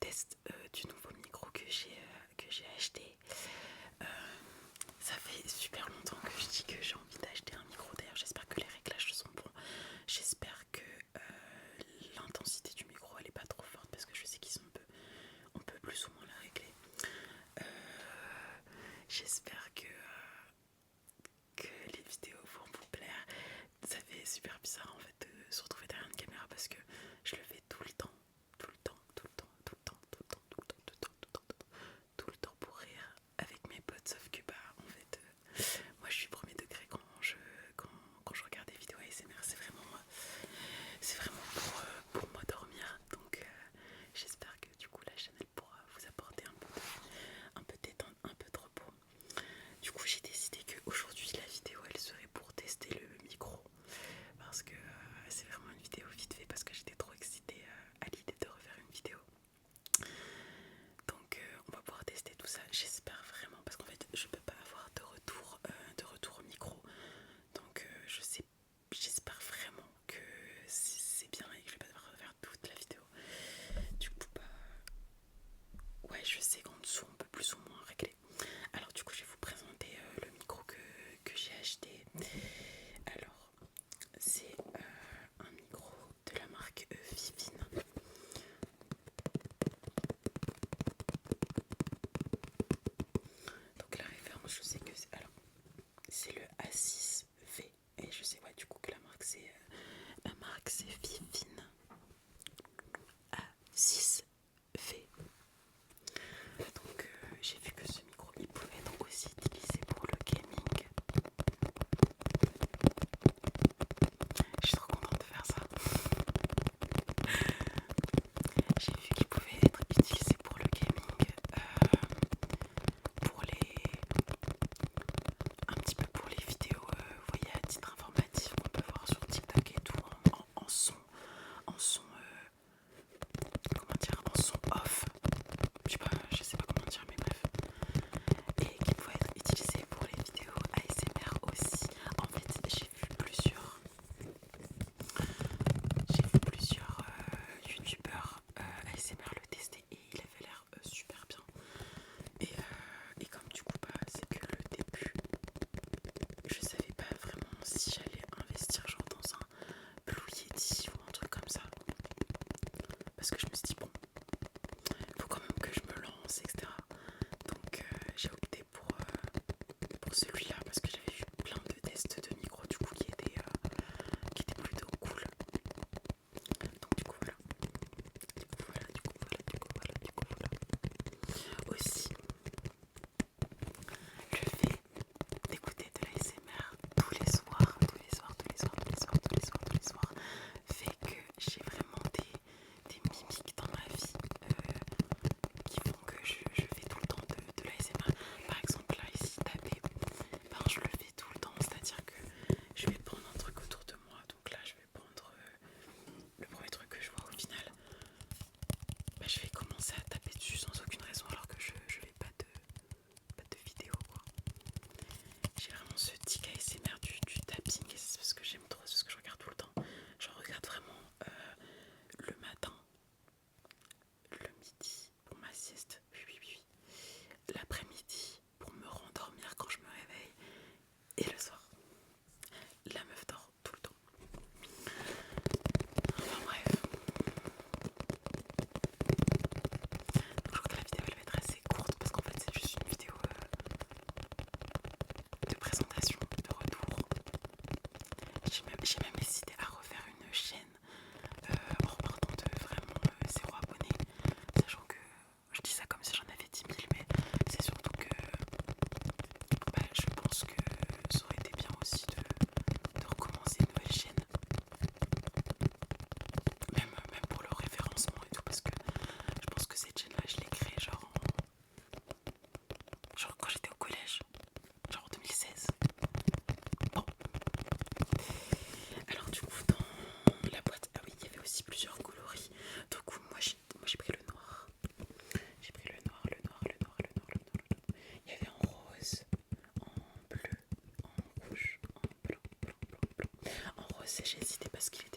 test du nouveau micro que j'ai acheté. Ça fait super longtemps que je dis que j'ai envie d'acheter un micro. D'ailleurs, j'espère que les réglages sont bons. J'espère que l'intensité du micro elle est pas trop forte parce que je sais on peut plus ou moins la régler. J'espère que les vidéos vont vous plaire. Ça fait super bizarre en fait de se retrouver derrière une caméra parce que je le fais tout le temps pour rire avec mes potes, sauf que en fait moi je suis premier degré quand je regarde des vidéos ASMR. C'est vraiment pour m'endormir, donc j'espère que du coup la chaîne elle pourra vous apporter un peu de détente, un peu de repos. Du coup j'ai décidé qu'aujourd'hui la vidéo elle serait pour tester le micro parce que c'est vraiment une vidéo vite fait parce que j'étais trop excitée à l'idée de refaire une vidéo. Donc on va pouvoir tester tout ça, j'espère vraiment, parce qu'en fait je peux pas avoir de retour au micro. Donc j'espère vraiment que c'est bien et que je vais pas devoir refaire toute la vidéo. Du coup ouais, je sais qu'en dessous on peut plus ou moins régler. Alors du coup je vais vous présenter le micro que j'ai acheté. Alors c'est un micro de la marque Vivine. Donc la référence je sais que c'est le A6V. Et je sais du coup que la marque c'est Vivine A6V. Donc j'ai vu que ce micro il pouvait être aussi utilisé pour le gaming. Je suis trop contente de faire ça. J'ai vu qu'il pouvait être utilisé pour le gaming, un petit peu pour les vidéos, vous voyez, à titre informatif qu'on peut voir sur TikTok et tout, en son, comment dire, en son off. Je sais pas comment dire, mais bref. Et qui pouvait être utilisé pour les vidéos ASMR aussi. En fait, j'ai vu plusieurs youtubeurs ASMR le tester et il avait l'air super bien. Et comme du coup c'est que le début, je savais pas vraiment si j'allais investir genre dans un Blue Yeti ou un truc comme ça, parce que je me suis dit bon, faut quand même que je me lance, etc. Donc j'ai opté pour celui-là parce que j'avais vu plein de tests de micro du coup qui étaient plutôt cool. Donc du coup voilà. Aussi, le fait d'écouter de l'ASMR tous les soirs fait que j'ai vraiment des mimiques dans ma vie qui font que je fais tout le temps de l'ASMR. Par exemple là ici taper, je le fais tout le temps, c'est-à-dire que je vais prendre un truc autour de moi, donc là je vais prendre le premier truc que je vois au final, je vais commencer à taper dessus sans aucune raison alors que je fais pas de vidéo quoi. J'ai vraiment ce tic ASMR du tapping et c'est ce que j'aime trop, c'est ce que je regarde tout le temps. Je regarde vraiment le matin, le midi pour ma sieste, oui, l'après-midi pour me rendormir quand je me réveille et le soir. La meuf dort tout le temps. Enfin bref. Donc je crois que la vidéo elle va être assez courte parce qu'en fait c'est juste une vidéo de présentation, de retour. J'ai même hésité à refaire une chaîne en repartant de vraiment 0 abonnés, sachant que je dis ça comme si j'en avais 10 000, mais c'est surtout que je pense que ça aurait été bien aussi de recommencer une nouvelle chaîne, même pour le référencement et tout, parce que je pense que cette chaîne là je l'ai créée genre quand j'étais au collège, genre en 2016. Bon, alors du coup dans la boîte, ah oui, il y avait aussi plusieurs coloris. Du coup moi j'ai pris le noir. J'ai pris le noir. Il y avait en rose, en bleu, en rouge, en blanc. En rose j'ai hésité parce qu'il